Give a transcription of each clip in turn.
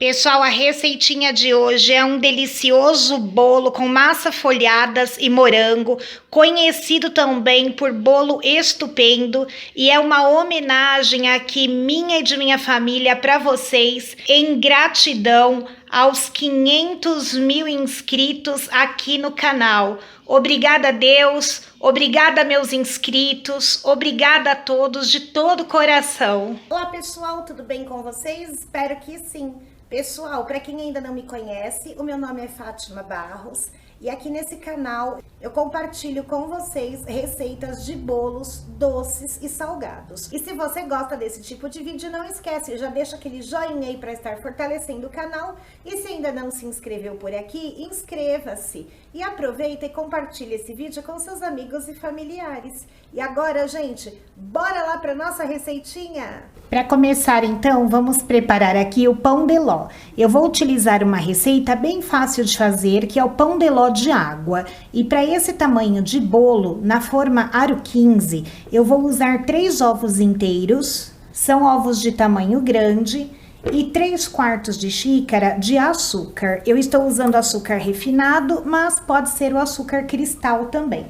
Pessoal, a receitinha de hoje é um delicioso bolo com massa folhadas e morango, conhecido também por bolo estupendo, e é uma homenagem aqui minha e de minha família para vocês, em gratidão aos 500 mil inscritos aqui no canal. Obrigada a Deus, obrigada meus inscritos, obrigada a todos de todo o coração. Olá pessoal, tudo bem com vocês? Espero que sim. Pessoal, para quem ainda não me conhece, o meu nome é Fátima Barros e aqui nesse canal eu compartilho com vocês receitas de bolos doces e salgados. E se você gosta desse tipo de vídeo, não esquece, já deixa aquele joinha aí para estar fortalecendo o canal. E se ainda não se inscreveu por aqui, inscreva-se e aproveita e compartilhe esse vídeo com seus amigos e familiares. E agora, gente, bora lá para nossa receitinha? Para começar, então, vamos preparar aqui o pão de ló. Eu vou utilizar uma receita bem fácil de fazer, que é o pão de ló de água. E para esse tamanho de bolo, na forma aro 15, eu vou usar 3 ovos inteiros, são ovos de tamanho grande, e 3/4 de xícara de açúcar. Eu estou usando açúcar refinado, mas pode ser o açúcar cristal também.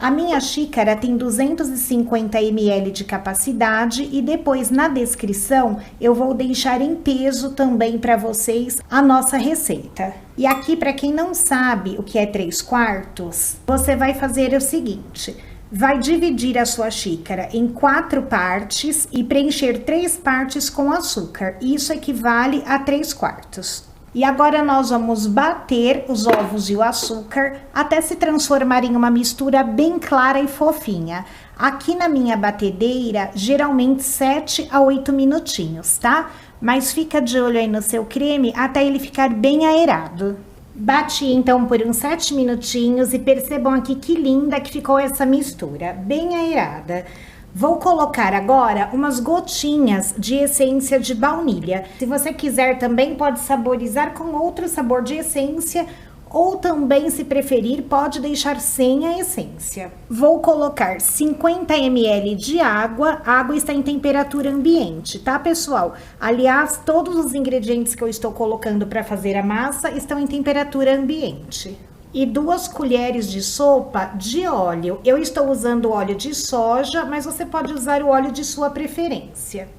A minha xícara tem 250 ml de capacidade e depois na descrição eu vou deixar em peso também para vocês a nossa receita. E aqui, para quem não sabe o que é 3/4, você vai fazer o seguinte: vai dividir a sua xícara em 4 partes e preencher 3 partes com açúcar. Isso equivale a 3/4. E agora nós vamos bater os ovos e o açúcar até se transformar em uma mistura bem clara e fofinha. Aqui na minha batedeira, geralmente 7 a 8 minutinhos, tá? Mas fica de olho aí no seu creme até ele ficar bem aerado. Bati então por uns 7 minutinhos e percebam aqui que linda que ficou essa mistura, bem aerada. Vou colocar agora umas gotinhas de essência de baunilha. Se você quiser também pode saborizar com outro sabor de essência ou também, se preferir, pode deixar sem a essência. Vou colocar 50 ml de água. A água está em temperatura ambiente, tá, pessoal? Aliás, todos os ingredientes que eu estou colocando para fazer a massa estão em temperatura ambiente. E 2 colheres de sopa de óleo. Eu estou usando óleo de soja, mas você pode usar o óleo de sua preferência.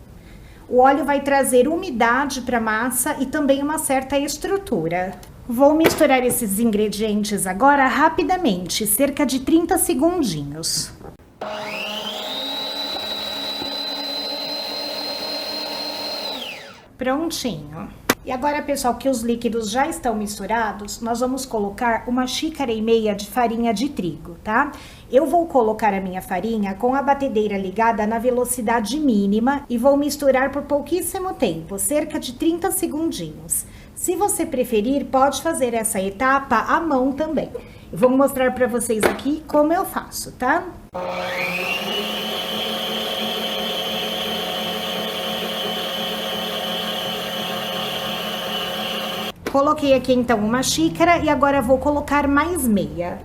O óleo vai trazer umidade para a massa e também uma certa estrutura. Vou misturar esses ingredientes agora rapidamente, cerca de 30 segundinhos. Prontinho. E agora, pessoal, que os líquidos já estão misturados, nós vamos colocar 1,5 xícaras de farinha de trigo, tá? Eu vou colocar a minha farinha com a batedeira ligada na velocidade mínima e vou misturar por pouquíssimo tempo, cerca de 30 segundinhos. Se você preferir, pode fazer essa etapa à mão também. Eu vou mostrar para vocês aqui como eu faço, tá? Coloquei aqui então 1 xícara e agora vou colocar mais meia.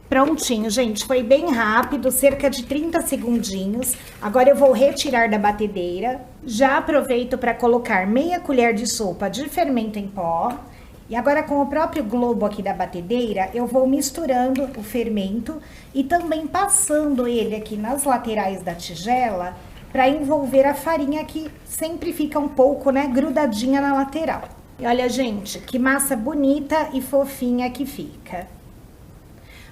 Prontinho, gente, foi bem rápido, cerca de 30 segundinhos. Agora eu vou retirar da batedeira. Já aproveito para colocar meia colher de sopa de fermento em pó. E agora, com o próprio globo aqui da batedeira, eu vou misturando o fermento e também passando ele aqui nas laterais da tigela para envolver a farinha, que sempre fica um pouco, né, grudadinha na lateral. E olha, gente, que massa bonita e fofinha que fica.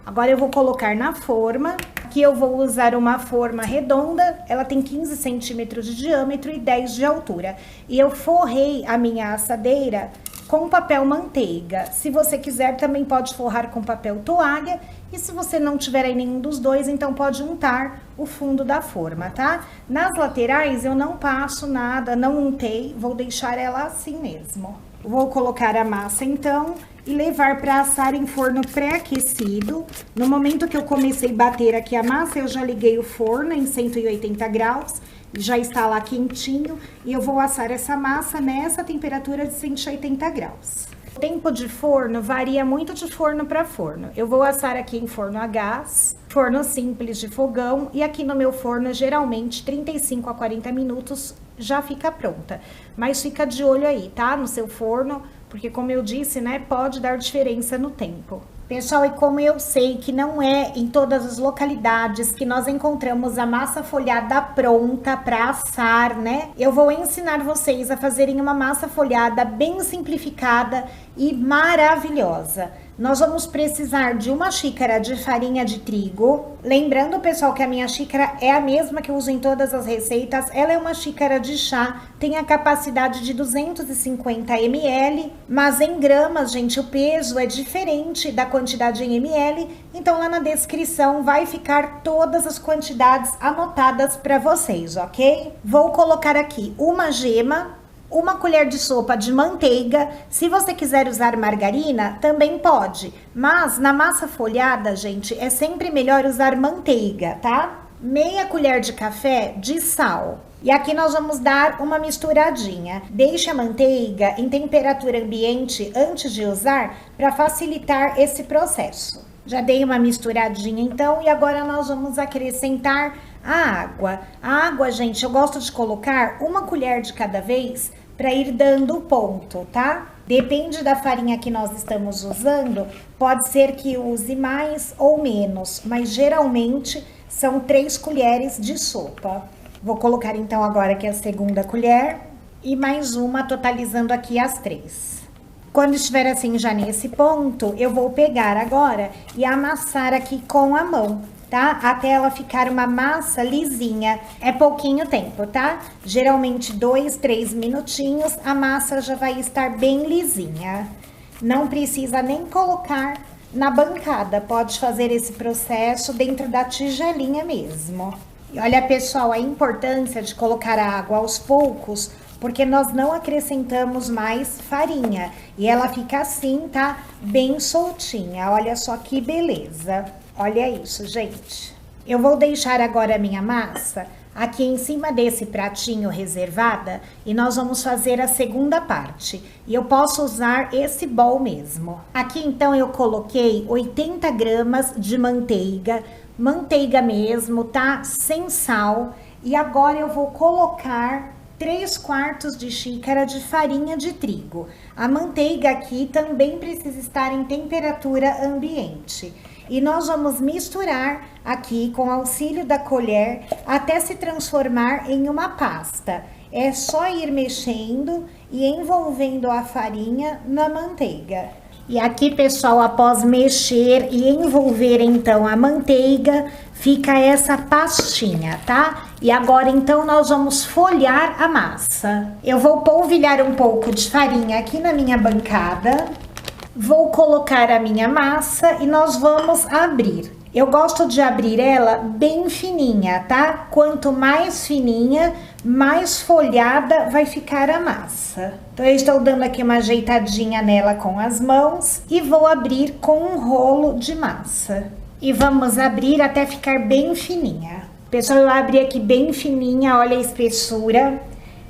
Agora eu vou colocar na forma, que eu vou usar uma forma redonda, ela tem 15 centímetros de diâmetro e 10 de altura. E eu forrei a minha assadeira com papel manteiga. Se você quiser, também pode forrar com papel toalha. E se você não tiver aí nenhum dos dois, então pode untar o fundo da forma, tá? Nas laterais eu não passo nada, não untei, vou deixar ela assim mesmo. Vou colocar a massa então e levar para assar em forno pré-aquecido. No momento que eu comecei a bater aqui a massa, eu já liguei o forno em 180 graus. Já está lá quentinho e eu vou assar essa massa nessa temperatura de 180 graus. Tempo de forno varia muito de forno para forno. Eu vou assar aqui em forno a gás, forno simples de fogão, e aqui no meu forno, geralmente, 35 a 40 minutos já fica pronta. Mas fica de olho aí, tá? No seu forno, porque como eu disse, né, pode dar diferença no tempo. Pessoal, e como eu sei que não é em todas as localidades que nós encontramos a massa folhada pronta para assar, né? Eu vou ensinar vocês a fazerem uma massa folhada bem simplificada e maravilhosa. Nós vamos precisar de uma xícara de farinha de trigo. Lembrando, pessoal, que a minha xícara é a mesma que eu uso em todas as receitas. Ela é uma xícara de chá, tem a capacidade de 250 ml, mas em gramas, gente, o peso é diferente da quantidade em ml. Então lá na descrição vai ficar todas as quantidades anotadas para vocês, ok? Vou colocar aqui uma gema, uma colher de sopa de manteiga. Se você quiser usar margarina, também pode. Mas na massa folhada, gente, é sempre melhor usar manteiga, tá? Meia colher de café de sal. E aqui nós vamos dar uma misturadinha. Deixe a manteiga em temperatura ambiente antes de usar para facilitar esse processo. Já dei uma misturadinha então e agora nós vamos acrescentar a água. A água, gente, eu gosto de colocar uma colher de cada vez para ir dando o ponto, tá? Depende da farinha que nós estamos usando, pode ser que use mais ou menos, mas geralmente são 3 colheres de sopa. Vou colocar então agora aqui a segunda colher e mais uma, totalizando aqui as 3. Quando estiver assim já nesse ponto, eu vou pegar agora e amassar aqui com a mão, tá? Até ela ficar uma massa lisinha. É pouquinho tempo, tá? Geralmente 2, 3 minutinhos, a massa já vai estar bem lisinha. Não precisa nem colocar na bancada, pode fazer esse processo dentro da tigelinha mesmo. E olha, pessoal, a importância de colocar a água aos poucos, porque nós não acrescentamos mais farinha. E ela fica assim, tá? Bem soltinha. Olha só que beleza. Olha isso, gente. Eu vou deixar agora a minha massa aqui em cima desse pratinho reservada e nós vamos fazer a segunda parte. E eu posso usar esse bowl mesmo. Aqui então eu coloquei 80 gramas de manteiga mesmo, tá? Sem sal. E agora eu vou colocar 3/4 de xícara de farinha de trigo. A manteiga aqui também precisa estar em temperatura ambiente. E nós vamos misturar aqui com auxílio da colher até se transformar em uma pasta. É só ir mexendo e envolvendo a farinha na manteiga. E aqui, pessoal, após mexer e envolver então a manteiga, fica essa pastinha, tá? E agora então nós vamos folhar a massa. Eu vou polvilhar um pouco de farinha aqui na minha bancada. Vou colocar a minha massa e nós vamos abrir. Eu gosto de abrir ela bem fininha, tá? Quanto mais fininha, mais folhada vai ficar a massa. Então eu estou dando aqui uma ajeitadinha nela com as mãos e vou abrir com um rolo de massa. E vamos abrir até ficar bem fininha. Pessoal, eu abri aqui bem fininha, olha a espessura.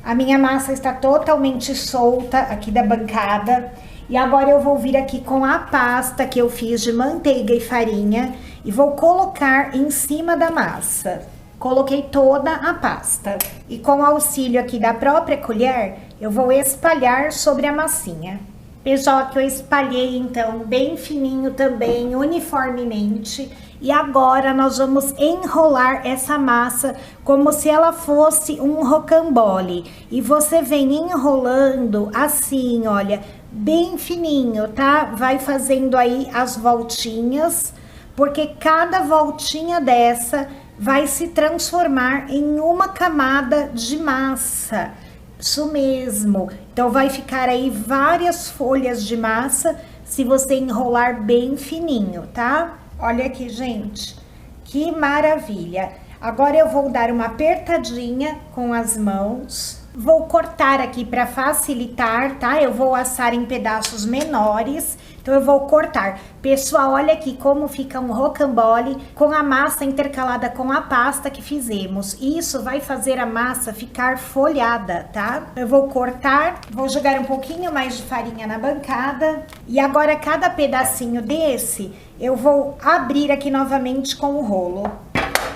A minha massa está totalmente solta aqui da bancada. E agora eu vou vir aqui com a pasta que eu fiz de manteiga e farinha e vou colocar em cima da massa. Coloquei toda a pasta. E com o auxílio aqui da própria colher, eu vou espalhar sobre a massinha. Pessoal, aqui eu espalhei então bem fininho também, uniformemente. E agora nós vamos enrolar essa massa como se ela fosse um rocambole. E você vem enrolando assim, olha, bem fininho, tá? Vai fazendo aí as voltinhas, porque cada voltinha dessa vai se transformar em uma camada de massa. Isso mesmo. Então vai ficar aí várias folhas de massa se você enrolar bem fininho, tá? Olha aqui, gente, que maravilha. Agora eu vou dar uma apertadinha com as mãos. Vou cortar aqui para facilitar, tá? Eu vou assar em pedaços menores. Então eu vou cortar. Pessoal, olha aqui como fica um rocambole com a massa intercalada com a pasta que fizemos. Isso vai fazer a massa ficar folhada, tá? Eu vou cortar, vou jogar um pouquinho mais de farinha na bancada. E agora cada pedacinho desse eu vou abrir aqui novamente com o rolo.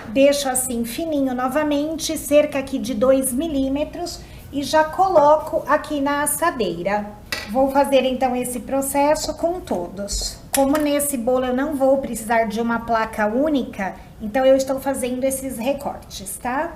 Deixo assim fininho novamente, cerca aqui de 2 milímetros e já coloco aqui na assadeira. Vou fazer então esse processo com todos. Como nesse bolo eu não vou precisar de uma placa única, então eu estou fazendo esses recortes, tá?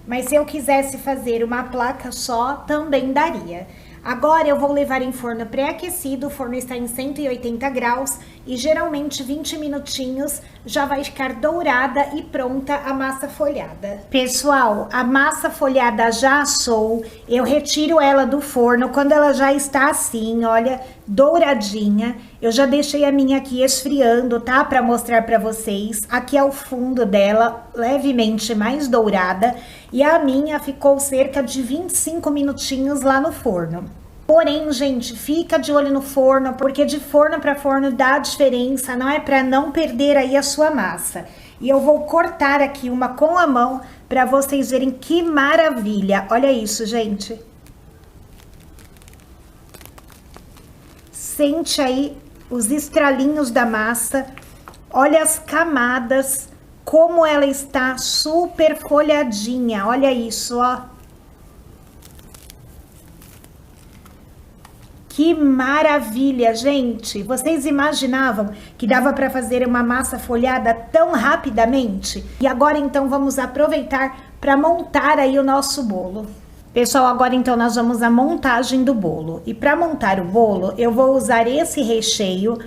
Mas se eu quisesse fazer uma placa só, também daria. Agora eu vou levar em forno pré-aquecido, o forno está em 180 graus e geralmente 20 minutinhos já vai ficar dourada e pronta a massa folhada. Pessoal, a massa folhada já assou, eu retiro ela do forno quando ela já está assim, olha, douradinha. Eu já deixei a minha aqui esfriando, tá? Para mostrar para vocês. Aqui é o fundo dela, levemente mais dourada. E a minha ficou cerca de 25 minutinhos lá no forno. Porém, gente, fica de olho no forno, porque de forno para forno dá diferença, não é para não perder aí a sua massa. E eu vou cortar aqui uma com a mão para vocês verem que maravilha. Olha isso, gente. Sente aí os estralinhos da massa. Olha as camadas, como ela está super folhadinha. Olha isso, ó. Que maravilha, gente! Vocês imaginavam que dava para fazer uma massa folhada tão rapidamente? E agora então vamos aproveitar para montar aí o nosso bolo. Pessoal, agora então nós vamos à montagem do bolo. E para montar o bolo, eu vou usar esse recheio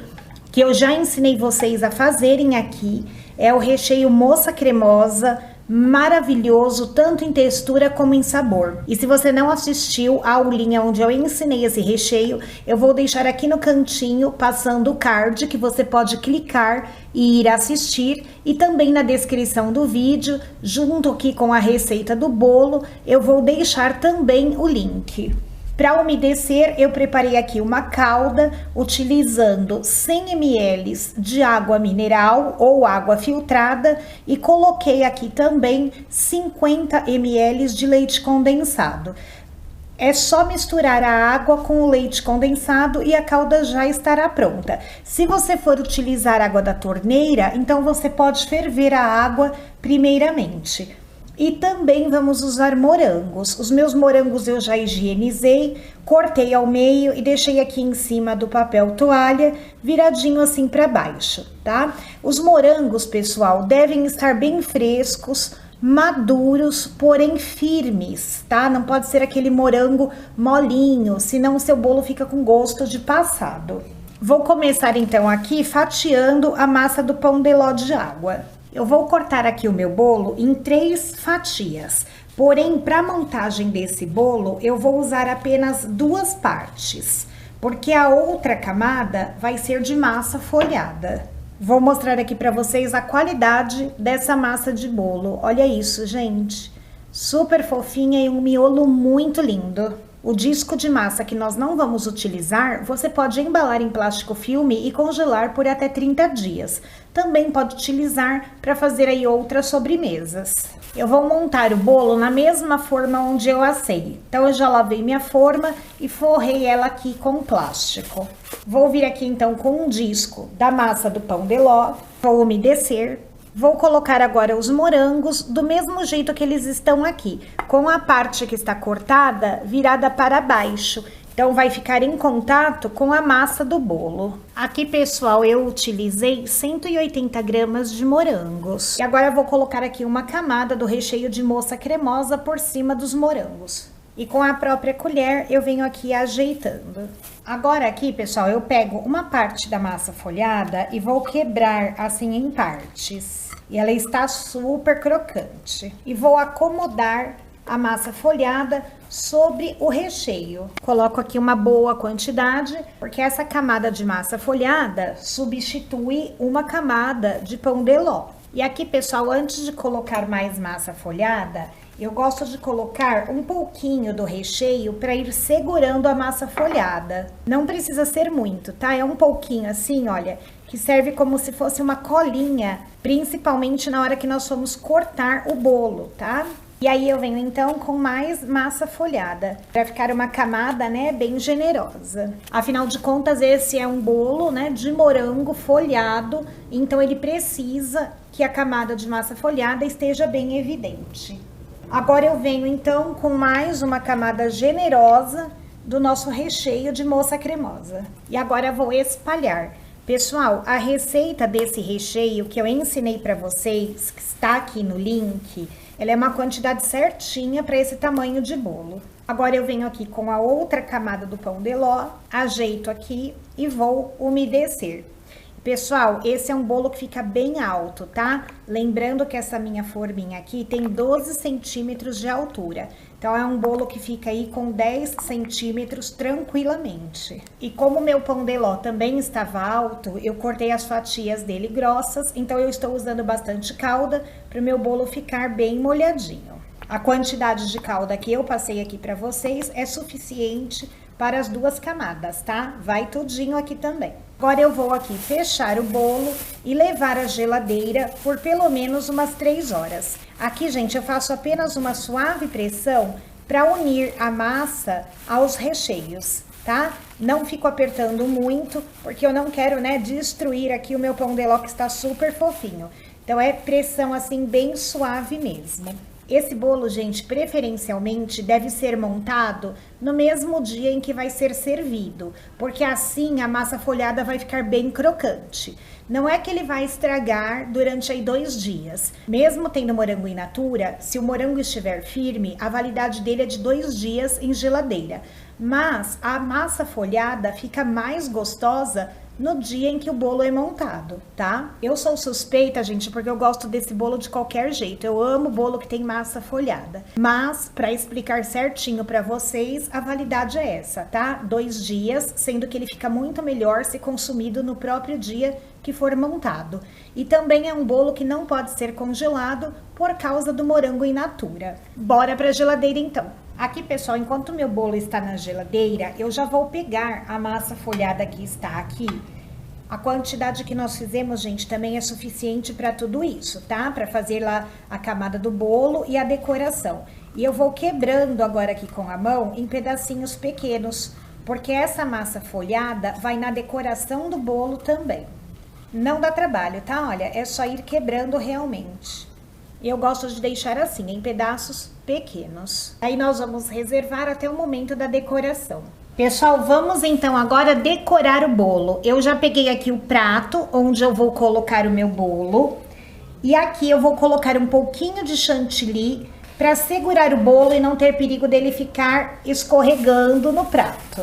que eu já ensinei vocês a fazerem aqui. É o recheio moça cremosa, maravilhoso, tanto em textura como em sabor. E se você não assistiu a aulinha onde eu ensinei esse recheio, eu vou deixar aqui no cantinho, passando o card, que você pode clicar e ir assistir. E também na descrição do vídeo, junto aqui com a receita do bolo, eu vou deixar também o link. Para umedecer, eu preparei aqui uma calda utilizando 100 ml de água mineral ou água filtrada e coloquei aqui também 50 ml de leite condensado. É só misturar a água com o leite condensado e a calda já estará pronta. Se você for utilizar água da torneira, então você pode ferver a água primeiramente. E também vamos usar morangos. Os meus morangos eu já higienizei, cortei ao meio e deixei aqui em cima do papel toalha, viradinho assim para baixo, tá? Os morangos, pessoal, devem estar bem frescos, maduros, porém firmes, tá? Não pode ser aquele morango molinho, senão o seu bolo fica com gosto de passado. Vou começar então aqui fatiando a massa do pão de ló de água. Eu vou cortar aqui o meu bolo em 3 fatias, porém, para a montagem desse bolo, eu vou usar apenas 2 partes, porque a outra camada vai ser de massa folhada. Vou mostrar aqui para vocês a qualidade dessa massa de bolo. Olha isso, gente, super fofinha e um miolo muito lindo. O disco de massa que nós não vamos utilizar, você pode embalar em plástico filme e congelar por até 30 dias. Também pode utilizar para fazer aí outras sobremesas. Eu vou montar o bolo na mesma forma onde eu assei. Então eu já lavei minha forma e forrei ela aqui com plástico. Vou vir aqui então com um disco da massa do pão de ló, vou umedecer. Vou colocar agora os morangos do mesmo jeito que eles estão aqui, com a parte que está cortada virada para baixo. Então, vai ficar em contato com a massa do bolo. Aqui, pessoal, eu utilizei 180 gramas de morangos. E agora eu vou colocar aqui uma camada do recheio de moça cremosa por cima dos morangos. E com a própria colher, eu venho aqui ajeitando. Agora aqui, pessoal, eu pego uma parte da massa folhada e vou quebrar assim em partes. E ela está super crocante. E vou acomodar a massa folhada sobre o recheio. Coloco aqui uma boa quantidade, porque essa camada de massa folhada substitui uma camada de pão de ló. E aqui, pessoal, antes de colocar mais massa folhada, Eu gosto de colocar um pouquinho do recheio para ir segurando a massa folhada. Não precisa ser muito, tá? É um pouquinho assim, olha, que serve como se fosse uma colinha, principalmente na hora que nós formos cortar o bolo, tá? E aí eu venho então com mais massa folhada, para ficar uma camada, né, bem generosa. Afinal de contas, esse é um bolo, né, de morango folhado, então ele precisa que a camada de massa folhada esteja bem evidente. Agora eu venho então com mais uma camada generosa do nosso recheio de moça cremosa. E agora eu vou espalhar. Pessoal, a receita desse recheio que eu ensinei para vocês, que está aqui no link, ela é uma quantidade certinha para esse tamanho de bolo. Agora eu venho aqui com a outra camada do pão de ló, ajeito aqui e vou umedecer. Pessoal, esse é um bolo que fica bem alto, tá? Lembrando que essa minha forminha aqui tem 12 centímetros de altura. Então, é um bolo que fica aí com 10 centímetros tranquilamente. E como o meu pão de ló também estava alto, eu cortei as fatias dele grossas. Então, eu estou usando bastante calda para o meu bolo ficar bem molhadinho. A quantidade de calda que eu passei aqui para vocês é suficiente para as 2 camadas, tá? Vai tudinho aqui também. Agora eu vou aqui fechar o bolo e levar à geladeira por pelo menos umas 3 horas. Aqui, gente, eu faço apenas uma suave pressão para unir a massa aos recheios, tá? Não fico apertando muito, porque eu não quero, né, destruir aqui o meu pão de ló que está super fofinho. Então, é pressão assim bem suave mesmo. Esse bolo, gente, preferencialmente deve ser montado no mesmo dia em que vai ser servido, porque assim a massa folhada vai ficar bem crocante. Não é que ele vai estragar durante aí 2 dias. Mesmo tendo morango in natura, se o morango estiver firme, a validade dele é de 2 dias em geladeira. Mas a massa folhada fica mais gostosa no dia em que o bolo é montado, tá? Eu sou suspeita, gente, porque eu gosto desse bolo de qualquer jeito. Eu amo bolo que tem massa folhada. Mas, para explicar certinho para vocês, a validade é essa, tá? 2 dias, sendo que ele fica muito melhor se consumido no próprio dia que for montado. E também é um bolo que não pode ser congelado por causa do morango in natura. Bora pra geladeira então. Aqui, pessoal, enquanto o meu bolo está na geladeira, eu já vou pegar a massa folhada que está aqui. A quantidade que nós fizemos, gente, também é suficiente para tudo isso, tá? Para fazer lá a camada do bolo e a decoração. E eu vou quebrando agora aqui com a mão em pedacinhos pequenos, porque essa massa folhada vai na decoração do bolo também. Não dá trabalho, tá? Olha, é só ir quebrando realmente. Eu gosto de deixar assim, em pedaços pequenos. Aí nós vamos reservar até o momento da decoração. Pessoal, vamos então agora decorar o bolo. Eu já peguei aqui o prato onde eu vou colocar o meu bolo. E aqui eu vou colocar um pouquinho de chantilly para segurar o bolo e não ter perigo dele ficar escorregando no prato.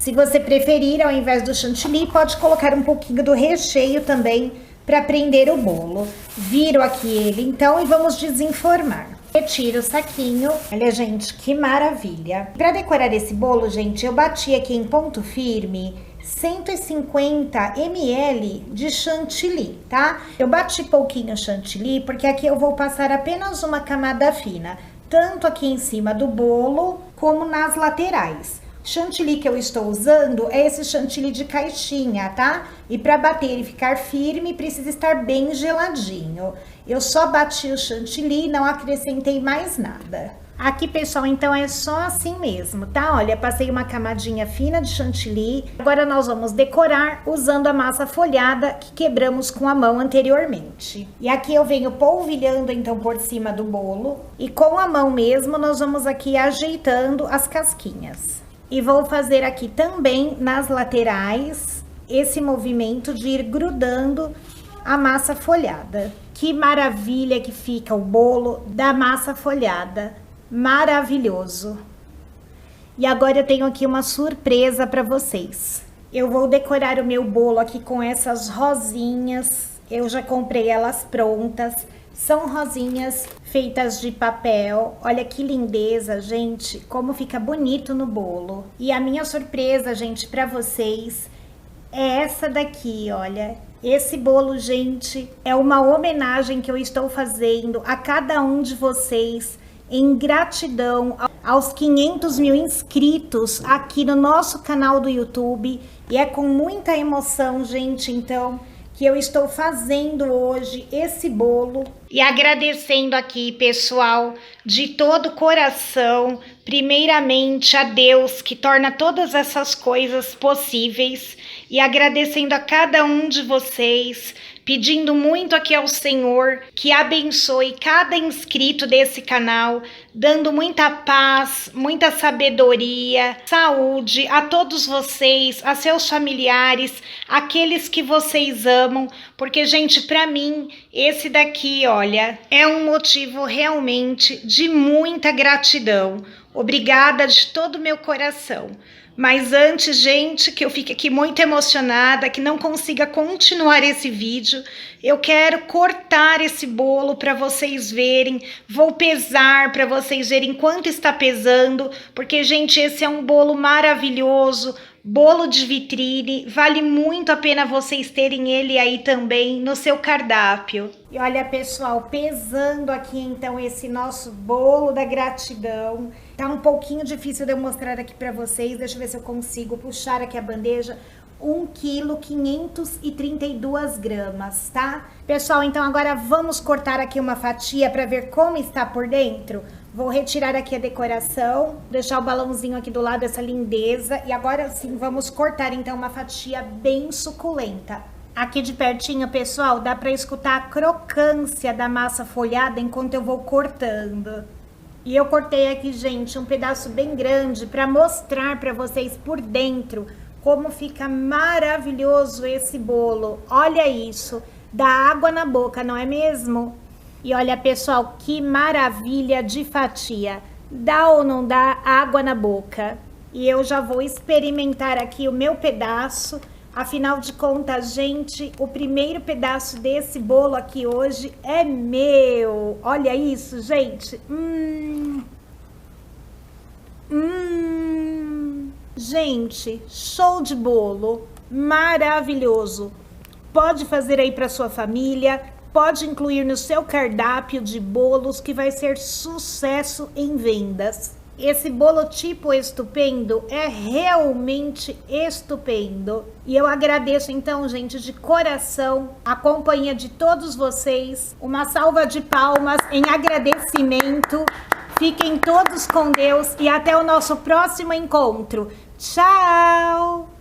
Se você preferir, ao invés do chantilly, pode colocar um pouquinho do recheio também para prender o bolo. Viro aqui ele então e vamos desenformar. Retiro o saquinho. Olha, gente, que maravilha. Para decorar esse bolo, gente, eu bati aqui em ponto firme 150 ml de chantilly, tá? Eu bati pouquinho chantilly porque aqui eu vou passar apenas uma camada fina, tanto aqui em cima do bolo como nas laterais. Chantilly que eu estou usando é esse chantilly de caixinha, tá? E para bater e ficar firme, precisa estar bem geladinho. Eu só bati o chantilly, não acrescentei mais nada. Aqui, pessoal, então é só assim mesmo, tá? Olha, passei uma camadinha fina de chantilly. Agora nós vamos decorar usando a massa folhada que quebramos com a mão anteriormente. E aqui eu venho polvilhando então por cima do bolo. E com a mão mesmo nós vamos aqui ajeitando as casquinhas. E vou fazer aqui também nas laterais esse movimento de ir grudando a massa folhada. Que maravilha que fica o bolo da massa folhada. Maravilhoso. E agora eu tenho aqui uma surpresa para vocês. Eu vou decorar o meu bolo aqui com essas rosinhas. Eu já comprei elas prontas. São rosinhas feitas de papel. Olha que lindeza, gente, como fica bonito no bolo. E a minha surpresa, gente, para vocês é essa daqui, olha. Esse bolo, gente, é uma homenagem que eu estou fazendo a cada um de vocês em gratidão aos 500 mil inscritos aqui no nosso canal do YouTube. E é com muita emoção, gente, então, que eu estou fazendo hoje esse bolo. E agradecendo aqui, pessoal, de todo o coração, primeiramente a Deus que torna todas essas coisas possíveis, e agradecendo a cada um de vocês, pedindo muito aqui ao Senhor que abençoe cada inscrito desse canal, dando muita paz, muita sabedoria, saúde a todos vocês, a seus familiares, aqueles que vocês amam, porque, gente, para mim, esse daqui, olha, é um motivo realmente de muita gratidão. Obrigada de todo o meu coração. Mas antes, gente, que eu fique aqui muito emocionada, que não consiga continuar esse vídeo, eu quero cortar esse bolo para vocês verem. Vou pesar para vocês verem quanto está pesando, porque, gente, esse é um bolo maravilhoso, bolo de vitrine, vale muito a pena vocês terem ele aí também no seu cardápio. E olha, pessoal, pesando aqui então esse nosso bolo da gratidão, tá um pouquinho difícil de eu mostrar aqui para vocês, deixa eu ver se eu consigo puxar aqui a bandeja. 1 kg 532 gramas, tá? Pessoal, então agora vamos cortar aqui uma fatia para ver como está por dentro. Vou retirar aqui a decoração, deixar o balãozinho aqui do lado, essa lindeza. E agora sim, vamos cortar então uma fatia bem suculenta. Aqui de pertinho, pessoal, dá para escutar a crocância da massa folhada enquanto eu vou cortando. E eu cortei aqui, gente, um pedaço bem grande para mostrar para vocês por dentro como fica maravilhoso esse bolo. Olha isso, dá água na boca, não é mesmo? E olha, pessoal, que maravilha de fatia. Dá ou não dá água na boca? E eu já vou experimentar aqui o meu pedaço. Afinal de contas, gente, o primeiro pedaço desse bolo aqui hoje é meu. Olha isso, gente. Gente, show de bolo, maravilhoso. Pode fazer aí para sua família, pode incluir no seu cardápio de bolos que vai ser sucesso em vendas. Esse bolo tipo estupendo é realmente estupendo. E eu agradeço então, gente, de coração a companhia de todos vocês. Uma salva de palmas em agradecimento. Fiquem todos com Deus e até o nosso próximo encontro. Tchau!